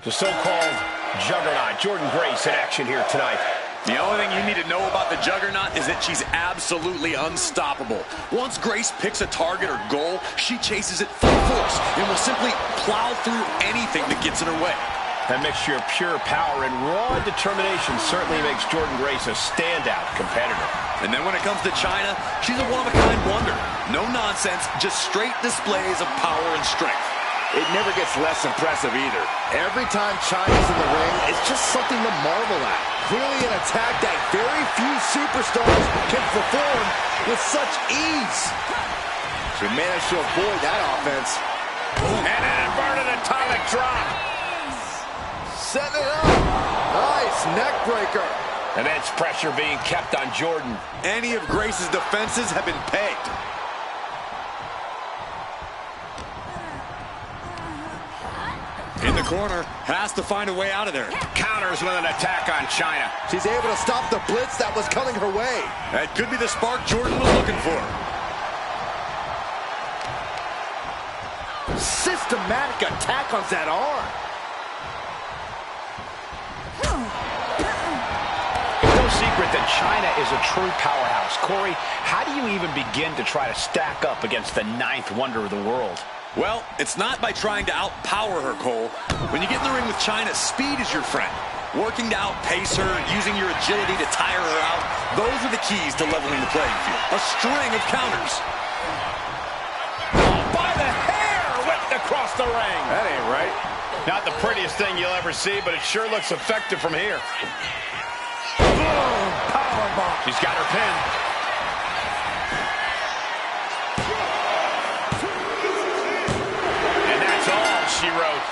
The so-called juggernaut, Jordynne Grace, in action here tonight. The only thing you need to know about the juggernaut is that she's absolutely unstoppable. Once Grace picks a target or goal, she chases it full force and will simply plow through anything that gets in her way. That mixture of pure power and raw determination certainly makes Jordynne Grace a standout competitor. And then when it comes to China, she's a one-of-a-kind wonder. No nonsense, just straight displays of power and strength. It never gets less impressive either. Every time China's in the ring, it's just something to marvel at. Clearly an attack that very few superstars can perform with such ease. She managed to avoid that offense. And an inverted atomic drop. Setting it up. Nice neck breaker. Immense pressure being kept on Jordynne. Any of Grace's defenses have been pegged. In the corner, has to find a way out of there. Counters with an attack on China. She's able to stop the blitz that was coming her way. That could be the spark Jordynne was looking for. Systematic attack on that arm. It's no secret that China is a true powerhouse. Corey, how do you even begin to try to stack up against the ninth wonder of the world? Well, it's not by trying to outpower her, Cole. When you get in the ring with China, speed is your friend. Working to outpace her, using your agility to tire her out, those are the keys to leveling the playing field. A string of counters. Oh, by the hair, whipped across the ring. That ain't right. Not the prettiest thing you'll ever see, but it sure looks effective from here. Boom! Powerbomb. She's got her pin. She wrote.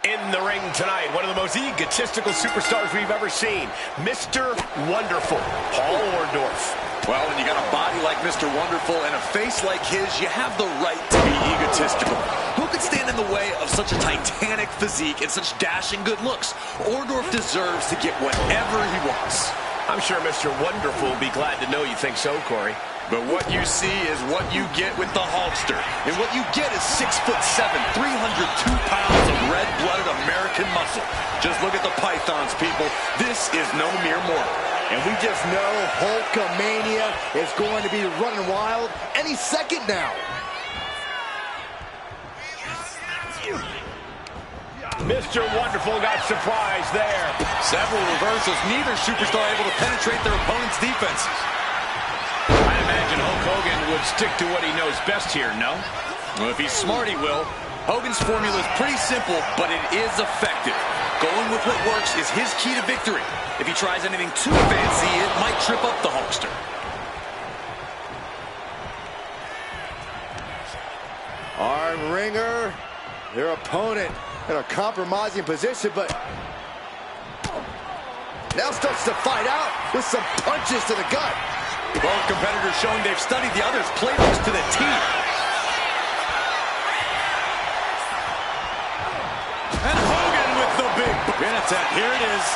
In the ring tonight, one of the most egotistical superstars we've ever seen, Mr. Wonderful, Paul Orndorff. Well, when you got a body like Mr. Wonderful and a face like his, you have the right to be egotistical. Who could stand in the way of such a titanic physique and such dashing good looks? Orndorff deserves to get whatever he wants. I'm sure Mr. Wonderful will be glad to know you think so, Corey. But what you see is what you get with the Hulkster. And what you get is 6'7", 302 pounds of red-blooded American muscle. Just look at the pythons, people. This is no mere mortal. And we just know Hulkamania is going to be running wild any second now. Mr. Wonderful got surprised there. Several reversals, neither superstar able to penetrate their opponent's defenses. I imagine Hulk Hogan would stick to what he knows best here, no? Well, if he's smart, he will. Hogan's formula is pretty simple, but it is effective. Going with what works is his key to victory. If he tries anything too fancy, it might trip up the Hulkster. Arm wringer. Their opponent in a compromising position, but now starts to fight out with some punches to the gut. Both competitors showing they've studied the other's playbooks to the T. And Hogan with the big pin attack. Here it is.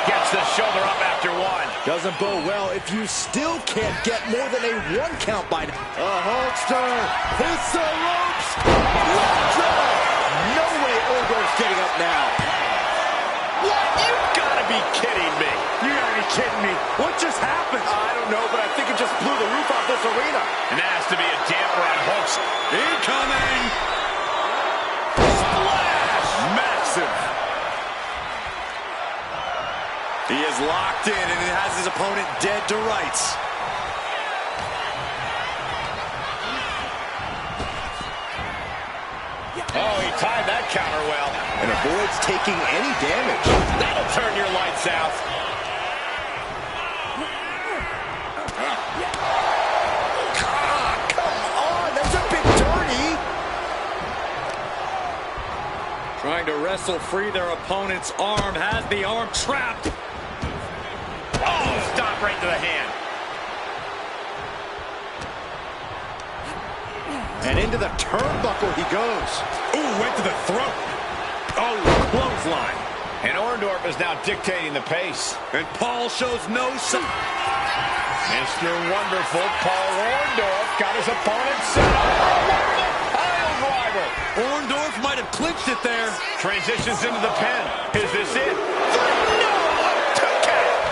Gets the shoulder up after one. Doesn't bode well if you still can't get more than a 1 count by now. Hulkster hits the ropes. Lockjaw. No way Orndorff's getting up now. What? You've got to be kidding me. You gotta be kidding me. What just happened? I don't know, but I think it just blew the roof off this arena. And that has to be a damper on Hulk's. Incoming. Splash! Massive. He is locked in, and he has his opponent dead to rights. Oh, he timed that counter well. And avoids taking any damage. That'll turn your lights out. Come on, that's a big dirty. Trying to wrestle free their opponent's arm, has the arm trapped. Oh, stop right to the hand. And into the turnbuckle he goes. Ooh, went to the throat. Oh, clothesline. And Orndorff is now dictating the pace. And Paul shows no sign. Mr. Wonderful, Paul Orndorff, got his opponent set up. Pile driver. Orndorff might have clinched it there. Transitions into the pin. Is this it?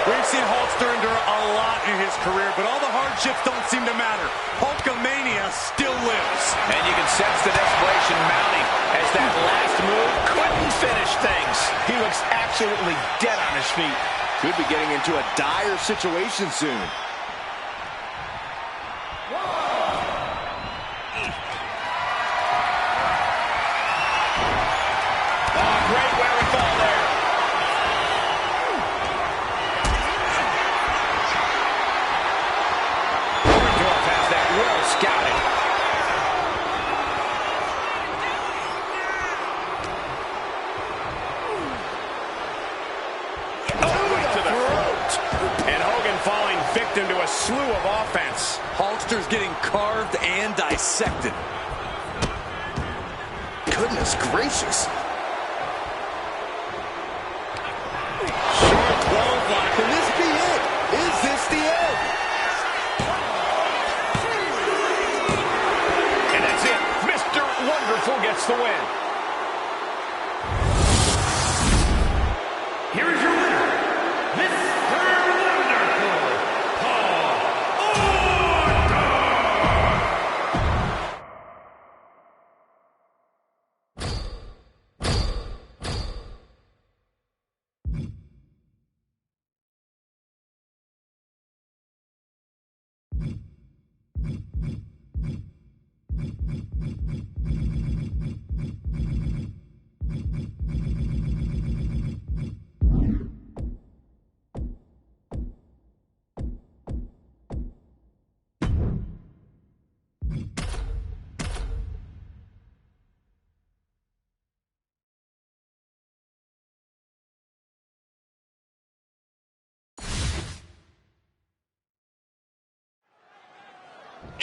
We've seen Hulkster endure a lot in his career, but all the hardships don't seem to matter. Hulkamania still lives. And you can sense the desperation mounting as that last move couldn't finish things. He looks absolutely dead on his feet. Could be getting into a dire situation soon. Oh, great wherewithal there. Orndorff has that well scouted. Victim to a slew of offense. Hulkster's getting carved and dissected. Goodness gracious. Short clothesline. Can this be it? Is this the end? And that's it. Mr. Wonderful gets the win. Here is your winner, Mr. Wonderful, Paul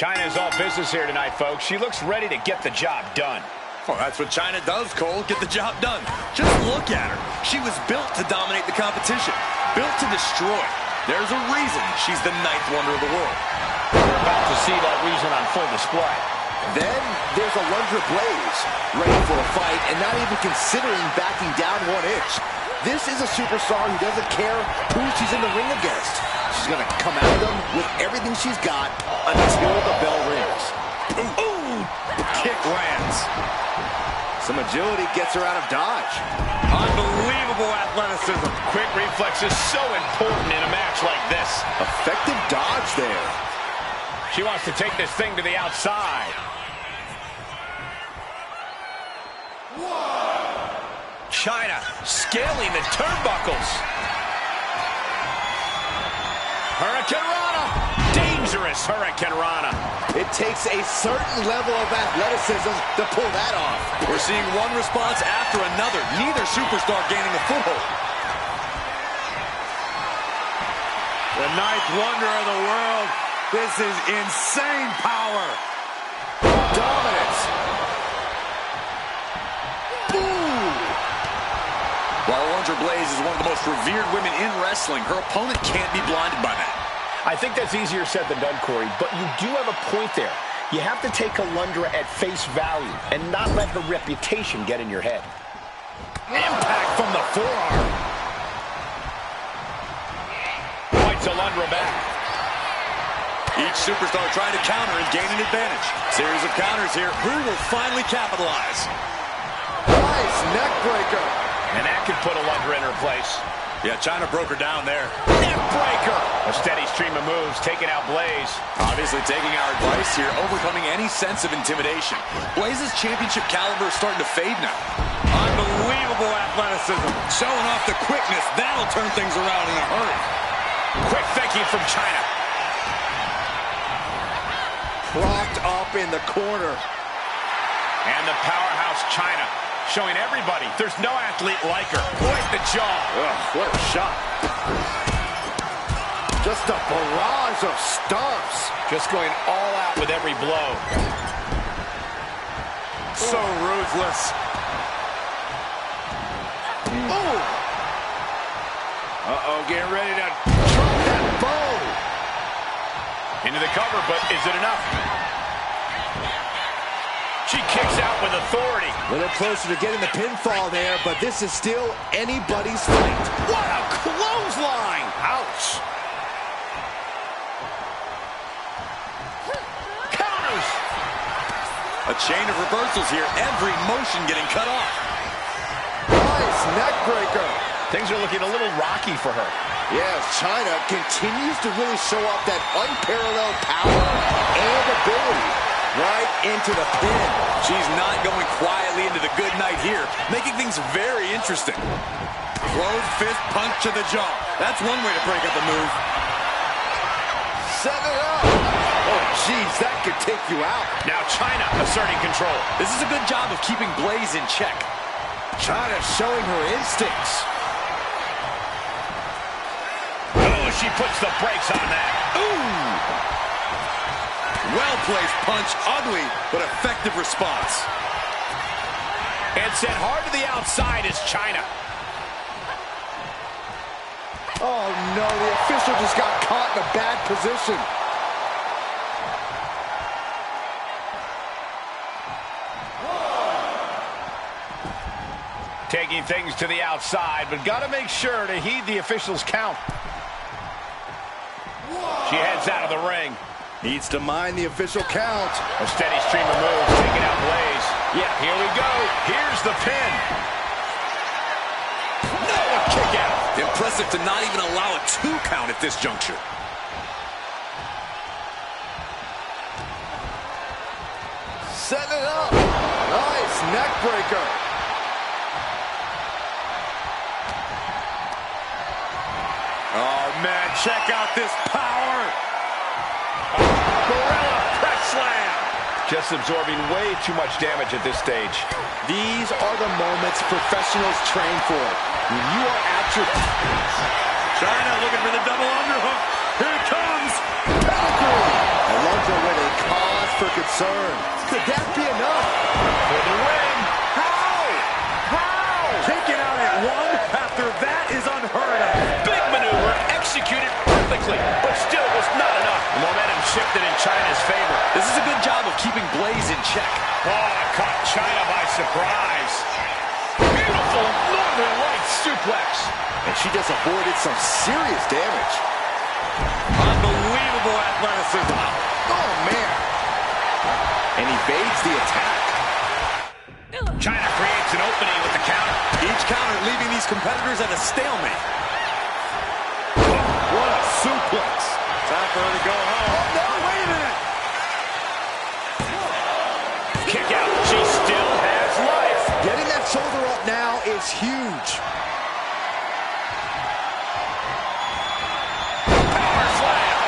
Chyna's all business here tonight, folks. She looks ready to get the job done. Well, that's what Chyna does, Cole. Get the job done. Just look at her. She was built to dominate the competition. Built to destroy. There's a reason she's the 9th wonder of the world. We're about to see that reason on full display. Then there's Alundra Blaze, ready for a fight and not even considering backing down 1 inch. This is a superstar who doesn't care who she's in the ring against. She's going to come at them with everything she's got until the bell rings. Ooh, kick lands. Some agility gets her out of dodge. Unbelievable athleticism. Quick reflexes so important in a match like this. Effective dodge there. She wants to take this thing to the outside. China scaling the turnbuckles. Hurricane Rana. Dangerous Hurricane Rana. It takes a certain level of athleticism to pull that off. We're seeing one response after another. Neither superstar gaining a foothold. The ninth wonder of the world. This is insane power. Dominance. Boom. While Alundra Blaze is one of the most revered women in wrestling, her opponent can't be blinded by that. I think that's easier said than done, Corey, but you do have a point there. You have to take Alundra at face value and not let her reputation get in your head. Impact from the forearm. Fights Alundra back. Each superstar trying to counter and gain an advantage. Series of counters here. Who will finally capitalize? Nice neck breaker. And that could put Alundra in her place. Yeah, China broke her down there. Neck breaker. A steady stream of moves, taking out Blaze. Obviously taking our advice here, overcoming any sense of intimidation. Blaze's championship caliber is starting to fade now. Unbelievable athleticism. Showing off the quickness. That'll turn things around in a hurry. Quick thinking from China. Propped up in the corner. And the powerhouse China. Showing everybody there's no athlete like her. Right the jaw. Ugh, what a shot. Just a barrage of stomps. Just going all out with every blow. So ruthless. Ooh. Uh-oh, getting ready to drop that bow. Into the cover, but is it enough? She kicks out with authority. A little closer to getting the pinfall there, but this is still anybody's fight. What a clothesline! Ouch! Counters! A chain of reversals here. Every motion getting cut off. Nice neck breaker. Things are looking a little rocky for her. Yes, China continues to really show off that unparalleled power and ability. Right into the pin. She's not going quietly into the good night here, making things very interesting. Closed fist punch to the jaw. That's one way to break up a move. Set it up. Oh, geez, that could take you out. Now China asserting control. This is a good job of keeping Blaze in check. China showing her instincts. Oh, she puts the brakes on that. Ooh! Well-placed punch, ugly, but effective response. And sent hard to the outside is China. Oh, no, the official just got caught in a bad position. Taking things to the outside, but got to make sure to heed the official's count. She heads out of the ring. Needs to mind the official count. A steady stream of moves, taking out Blaze. Yeah, here we go. Here's the pin. No, a kick out. Impressive to not even allow a 2 count at this juncture. Setting it up. Nice neck breaker. Oh, man, check out this power. Gorilla press slam. Just absorbing way too much damage at this stage. These are the moments professionals train for. When you are at your... China looking for the double underhook. Here it comes. Alundra with a cause for concern. Could that be enough? For the win. How? Taken out at 1 after that is unheard of. Big maneuver executed perfectly, but still was not enough. The momentum shifted in China's favor. This is a good job of keeping Blaze in check. Oh, caught China by surprise. Beautiful Northern Lights suplex. And she just avoided some serious damage. Unbelievable athleticism. Oh, man. evades the attack. China creates an opening with the counter. Each counter leaving these competitors at a stalemate. What a suplex. Time for her to go home. Oh, no, wait a minute. Kick out. She still has life. Getting that shoulder up now is huge. Power slam.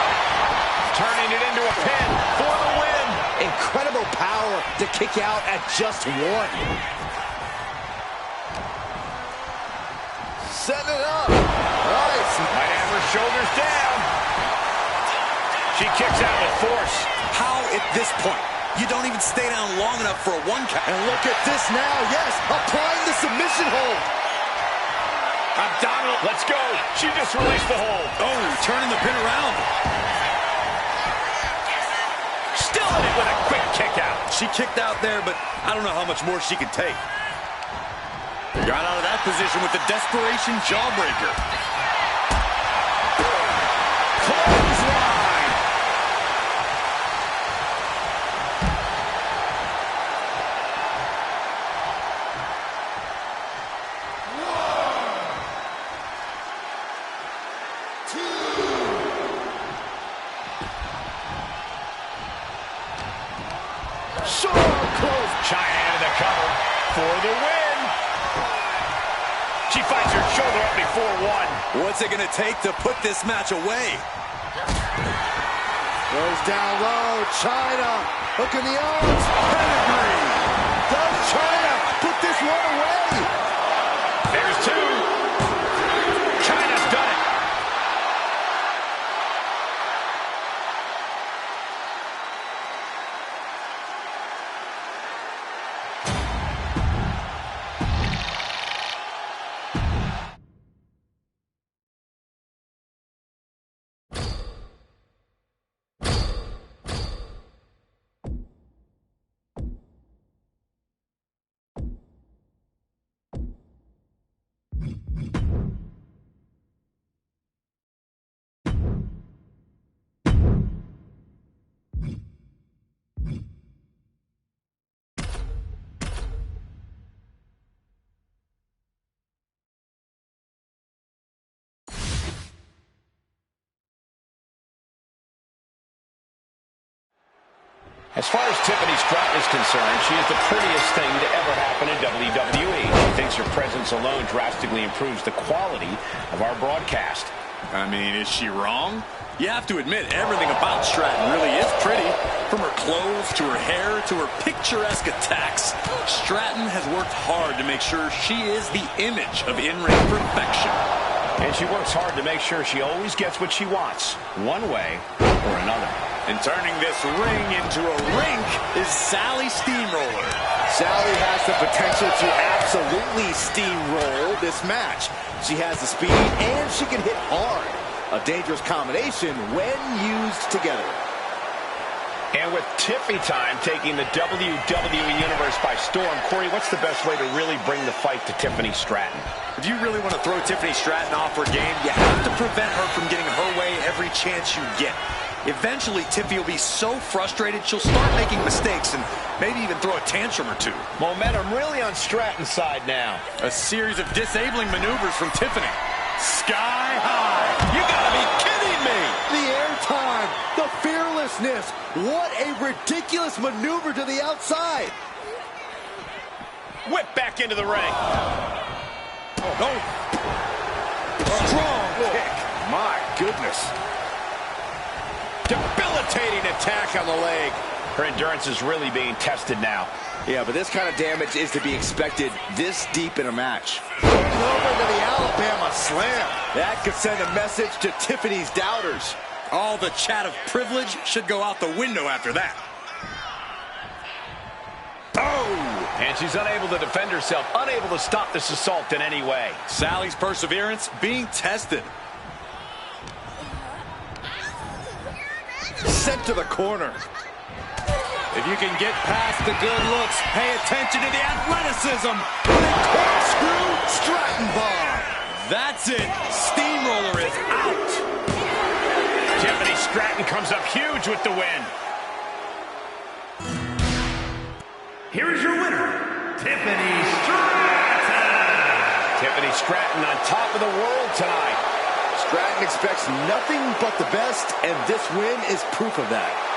Turning it into a pin for the win. Incredible power to kick out at just one. Setting it up. Nice. Might have her shoulders down. She kicks out with force. How at this point? You don't even stay down long enough for a 1 count. And look at this now. Yes, applying the submission hold. Abdominal. Let's go. She just released the hold. Oh, turning the pin around. Still in it with a quick kick out. She kicked out there, but I don't know how much more she could take. Got out of that position with the desperation jawbreaker. Clothesline. So close. China into the cover for the win. She fights her shoulder up before one. What's it going to take to put this match away? Goes down low. China. Look in the arms. Pedigree. Does China put this one away? There's two. China's done it. As far as Tiffany Stratton is concerned, she is the prettiest thing to ever happen in WWE. She thinks her presence alone drastically improves the quality of our broadcast. I mean, is she wrong? You have to admit, everything about Stratton really is pretty. From her clothes, to her hair, to her picturesque attacks. Stratton has worked hard to make sure she is the image of in-ring perfection. And she works hard to make sure she always gets what she wants, one way or another. And turning this ring into a rink is Sally Steamroller. Sally has the potential to absolutely steamroll this match. She has the speed and she can hit hard. A dangerous combination when used together. And with Tiffy time taking the WWE Universe by storm, Corey, what's the best way to really bring the fight to Tiffany Stratton? If you really want to throw Tiffany Stratton off her game, you have to prevent her from getting her way every chance you get. Eventually, Tiffy will be so frustrated, she'll start making mistakes and maybe even throw a tantrum or two. Momentum really on Stratton's side now. A series of disabling maneuvers from Tiffany. Sky high. You gotta be kidding me. The airtime, the fearlessness. What a ridiculous maneuver to the outside. Whip back into the ring. Oh. Strong kick. My goodness. Debilitating attack on the leg. Her endurance is really being tested now. Yeah, but this kind of damage is to be expected this deep in a match. Over to the Alabama slam. That could send a message to Tiffany's doubters. All the chat of privilege should go out the window after that. Oh! And she's unable to defend herself, unable to stop this assault in any way. Sally's perseverance being tested. Sent to the corner. If you can get past the good looks, pay attention to the athleticism. Corkscrew Stratton bomb. That's it. Steamroller is out. Tiffany Stratton comes up huge with the win. here is your winner, Tiffany Stratton. Tiffany Stratton on top of the world tonight. Stratton expects nothing but the best, and this win is proof of that.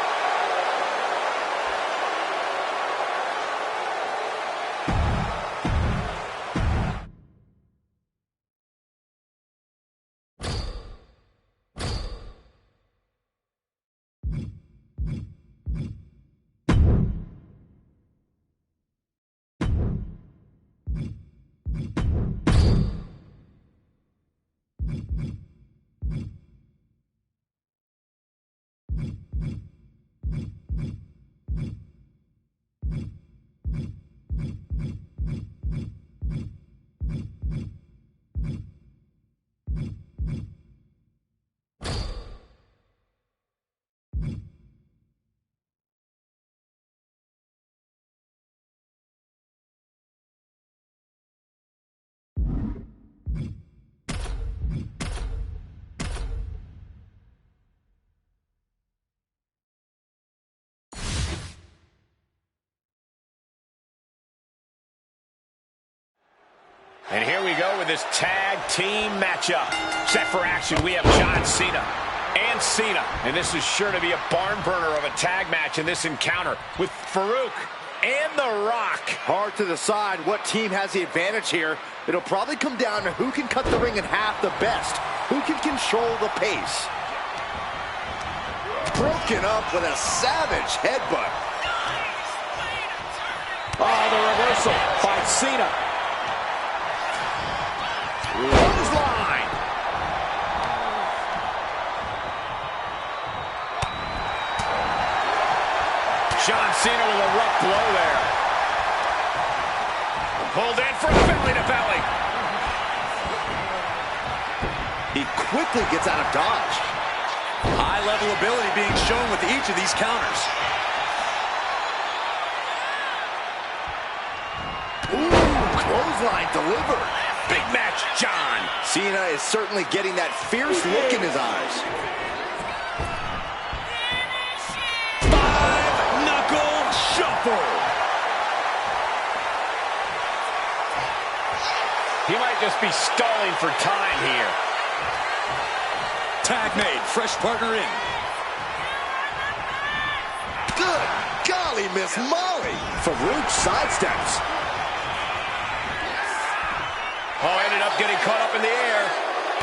And here we go with this tag team matchup. Set for action, we have John Cena and Cena. And this is sure to be a barn burner of a tag match in this encounter with Farouk and The Rock. Hard to decide what team has the advantage here. It'll probably come down to who can cut the ring in half the best, who can control the pace. Broken up with a savage headbutt. Oh, the reversal by Cena. Clothesline. John Cena with a rough blow there. Pulled in for a belly to belly. He quickly gets out of dodge. High-level ability being shown with each of these counters. Ooh, clothesline delivered. Big match, John. Cena is certainly getting that fierce look in his eyes. Five-knuckle shuffle. He might just be stalling for time here. Tag made, fresh partner in. Good golly, Miss Molly. Farouk sidesteps. Oh, ended up getting caught up in the air.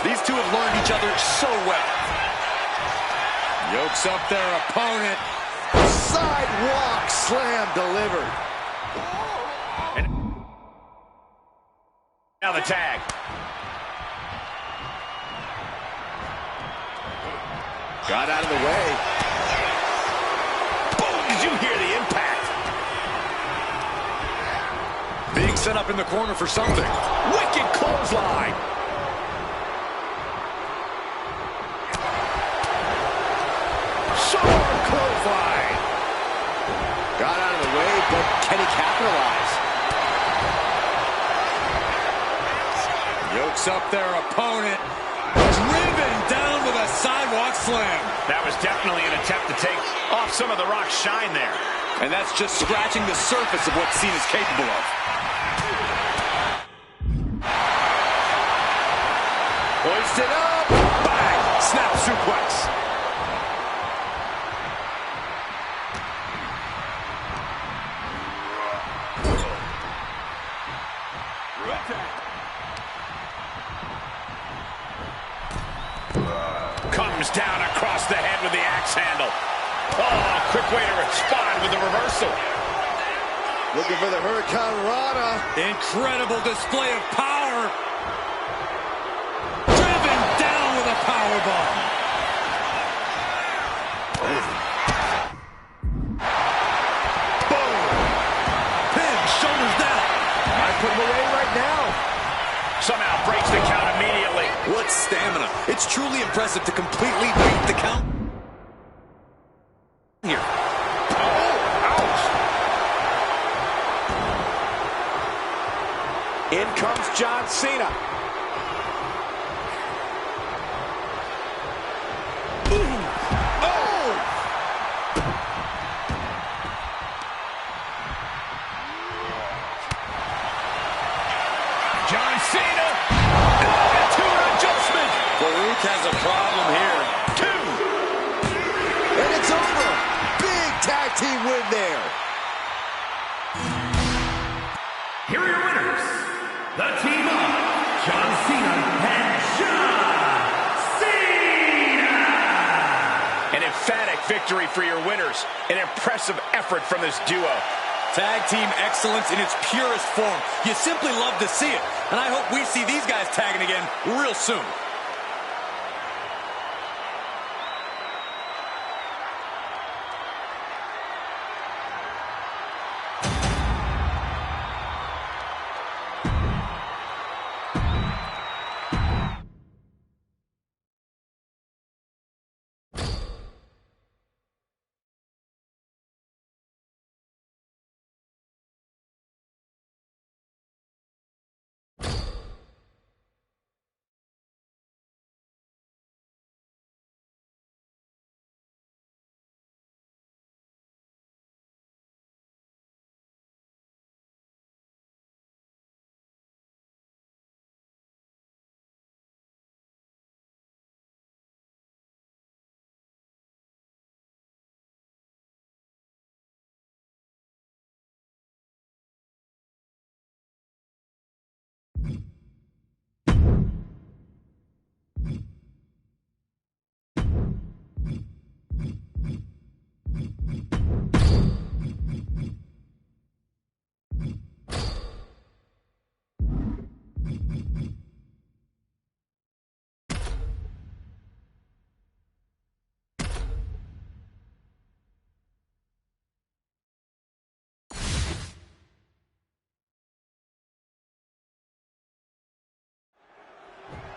These two have learned each other so well. Yokes up their opponent. Sidewalk slam delivered. And now the tag. Got out of the way. Boom, did you hear the impact? Being set up in the corner for something. Wicked clothesline. Sharp clothesline. Got out of the way, but can he capitalize? Yokes up their opponent. Driven down with a sidewalk slam. That was definitely an attempt to take off some of the Rock's shine there. And that's just scratching the surface of what Cena's capable of. Hoisted up. Bang! Snap suplex. Comes down across the head with the axe handle. Oh, quick way to respond with the reversal. Looking for the Hurricane Rana. Incredible display of power. Driven down with a powerbomb. Boom. Pin, shoulders down. Might put him away right now. Somehow breaks the count immediately. What stamina. It's truly impressive to completely beat the count here. In comes John Cena. Here are your winners, the team of John Cena and John Cena! An emphatic victory for your winners. An impressive effort from this duo. Tag team excellence in its purest form. You simply love to see it. And I hope we see these guys tagging again real soon.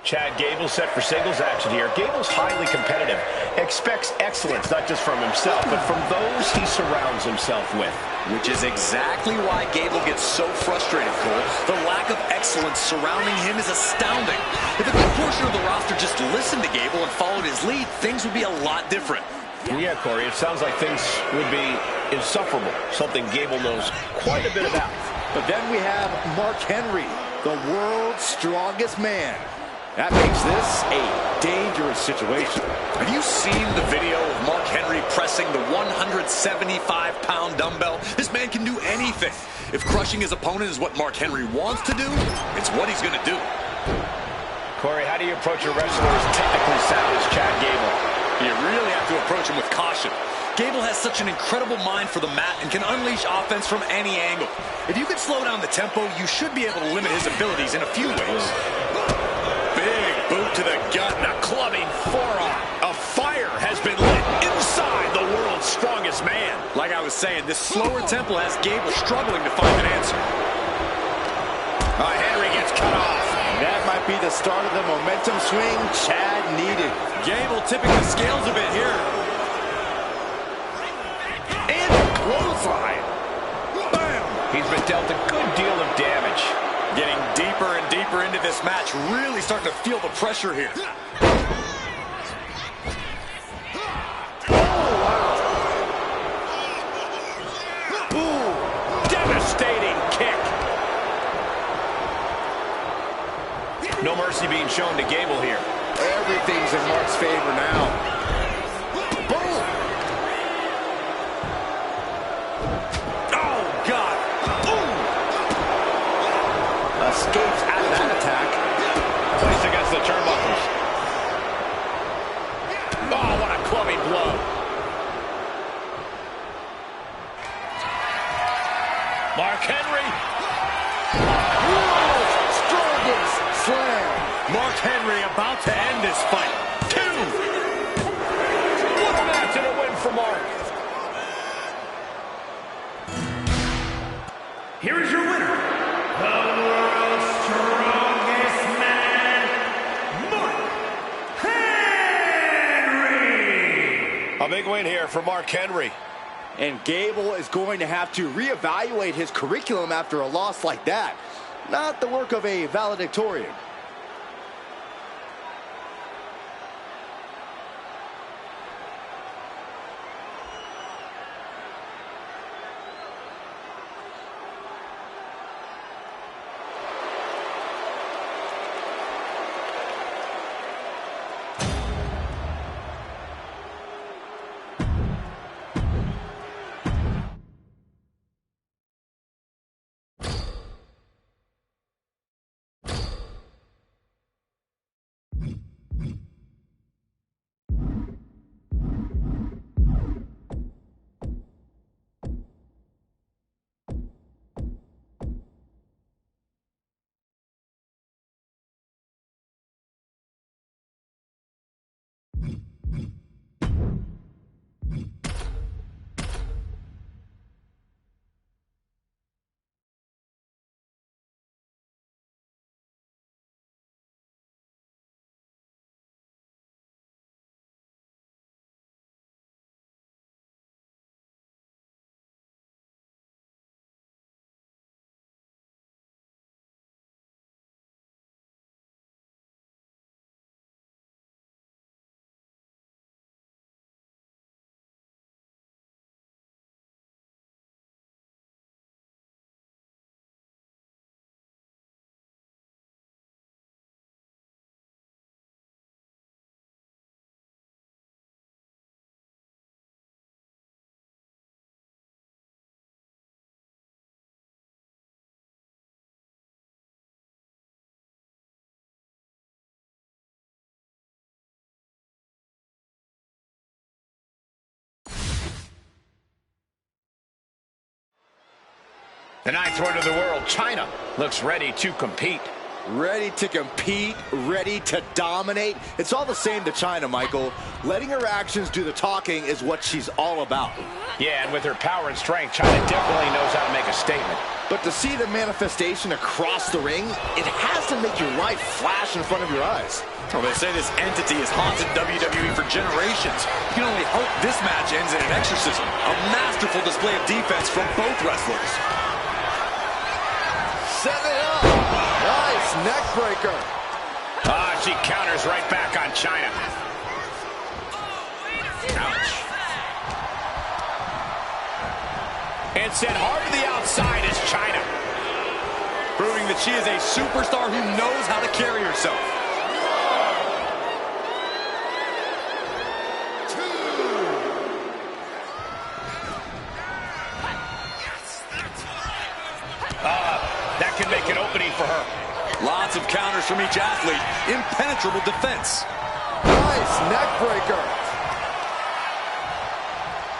Chad Gable set for singles action here. Gable's highly competitive, expects excellence not just from himself, but from those he surrounds himself with. Which is exactly why Gable gets so frustrated, Cole. The lack of excellence surrounding him is astounding. If a good portion of the roster just listened to Gable and followed his lead, things would be a lot different. Yeah, Corey, it sounds like things would be insufferable, something Gable knows quite a bit about. But then we have Mark Henry, the world's strongest man. That makes this a dangerous situation. Have you seen the video of Mark Henry pressing the 175-pound dumbbell? This man can do anything. If crushing his opponent is what Mark Henry wants to do, it's what he's going to do. Corey, how do you approach a wrestler as technically sound as Chad Gable? You really have to approach him with caution. Gable has such an incredible mind for the mat and can unleash offense from any angle. If you can slow down the tempo, you should be able to limit his abilities in a few ways. Big boot to the gut and a clubbing forearm. A fire has been lit inside the world's strongest man. Like I was saying, this slower tempo has Gable struggling to find an answer. Henry gets cut off. That might be the start of the momentum swing Chad needed. Gable tipping the scales a bit here. And clothesline. Bam! He's been dealt a good deal of damage. Getting deeper and deeper into this match, really starting to feel the pressure here. Oh, wow. Ooh, devastating kick. No mercy being shown to Gable here. Everything's in Mark's favor now. Boom! Oh, God. Escapes out of that attack. Placed against the turnbuckles. Oh, what a clubbing blow. Mark Henry. World's strongest slam. Mark Henry about to end this fight. 2. What a match and a win for Mark. Here is your winner, the world's strongest man, Mark Henry! A big win here for Mark Henry. And Gable is going to have to reevaluate his curriculum after a loss like that. Not the work of a valedictorian. The ninth wonder of the world, China, looks ready to compete. Ready to compete, ready to dominate. It's all the same to China, Michael. Letting her actions do the talking is what she's all about. Yeah, and with her power and strength, China definitely knows how to make a statement. But to see the manifestation across the ring, it has to make your life flash in front of your eyes. Well, they say this entity has haunted WWE for generations. You can only hope this match ends in an exorcism. A masterful display of defense from both wrestlers. Set it up. Nice neck breaker. Ah, she counters right back on China. Ouch. And sent hard to the outside is China. Proving that she is a superstar who knows how to carry herself. That can make an opening for her. Lots of counters from each athlete. Impenetrable defense. Nice neck breaker.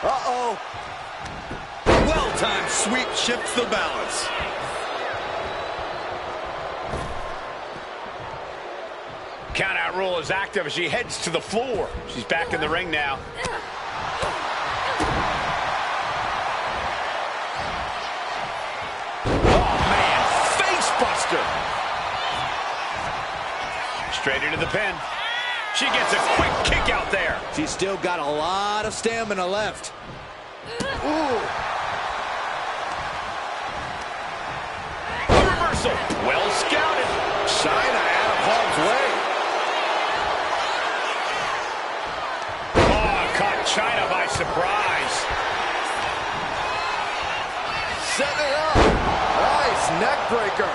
Uh-oh. Well-timed sweep shifts the balance. Count-out rule is active as she heads to the floor. She's back in the ring now. Straight into the pin. She gets a quick kick out there. She's still got a lot of stamina left. Ooh. A reversal. Well scouted. China out of harm's way. Oh, caught China by surprise. Set it up. Nice neck breaker.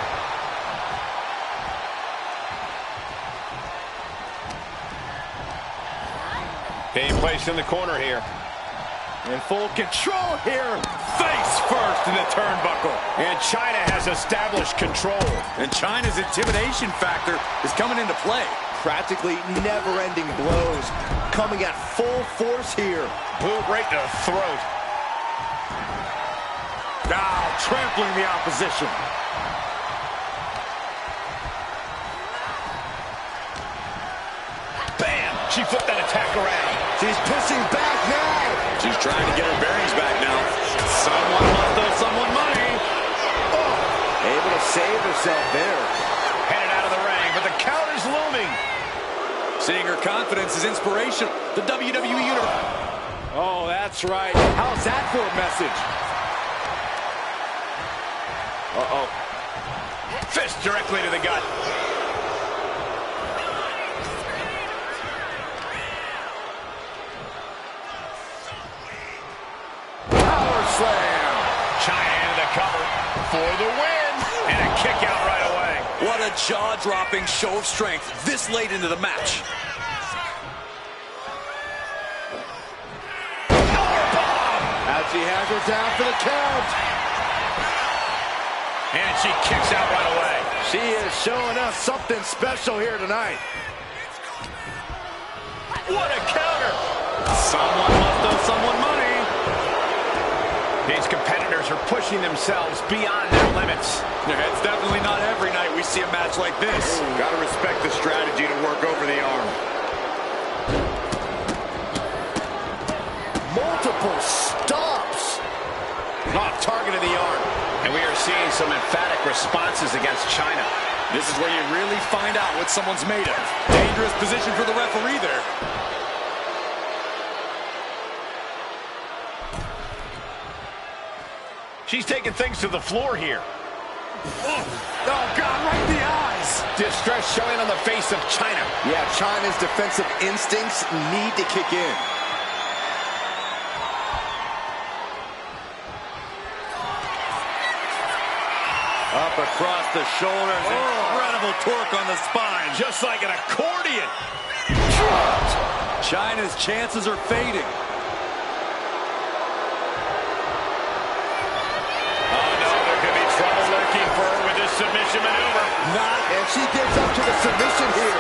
Being placed in the corner here. In full control here. Face first in the turnbuckle. And China has established control. And China's intimidation factor is coming into play. Practically never-ending blows coming at full force here. Boot right to the throat. Now trampling the opposition. Bam! She flipped that attack around. She's pushing back now. She's trying to get her bearings back now. Someone must owe someone money. Oh, able to save herself there. Headed out of the ring, but the counter's looming. Seeing her confidence is inspirational. The WWE Universe. Oh, that's right. How's that for a message? Uh-oh. Fist directly to the gut. Slam. China into the cover for the win. And a kick out right away. What a jaw-dropping show of strength this late into the match. Powerbomb. As she has her down for the count. And she kicks out right away. She is showing us something special here tonight. What a counter. Someone must owe someone money. These competitors are pushing themselves beyond their limits. It's definitely not every night we see a match like this. Gotta respect the strategy to work over the arm. Multiple stops. Off target of the arm. And we are seeing some emphatic responses against China. This is where you really find out what someone's made of. Dangerous position for the referee there. She's taking things to the floor here. Oh, God, right in the eyes. Distress showing on the face of China. Yeah, China's defensive instincts need to kick in. Up across the shoulders. Incredible torque on the spine. Just like an accordion. China's chances are fading. For her with this submission maneuver. Not, and she gets up to the submission here.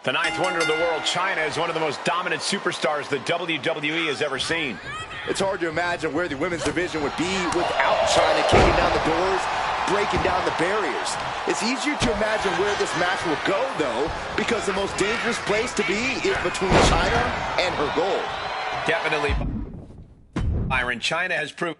The ninth wonder of the world, Chyna, is one of the most dominant superstars the WWE has ever seen. It's hard to imagine where the women's division would be without Chyna kicking down the doors, breaking down the barriers. It's easier to imagine where this match will go, though, because the most dangerous place to be is between Chyna and her goal. Definitely. Byron, Chyna has proved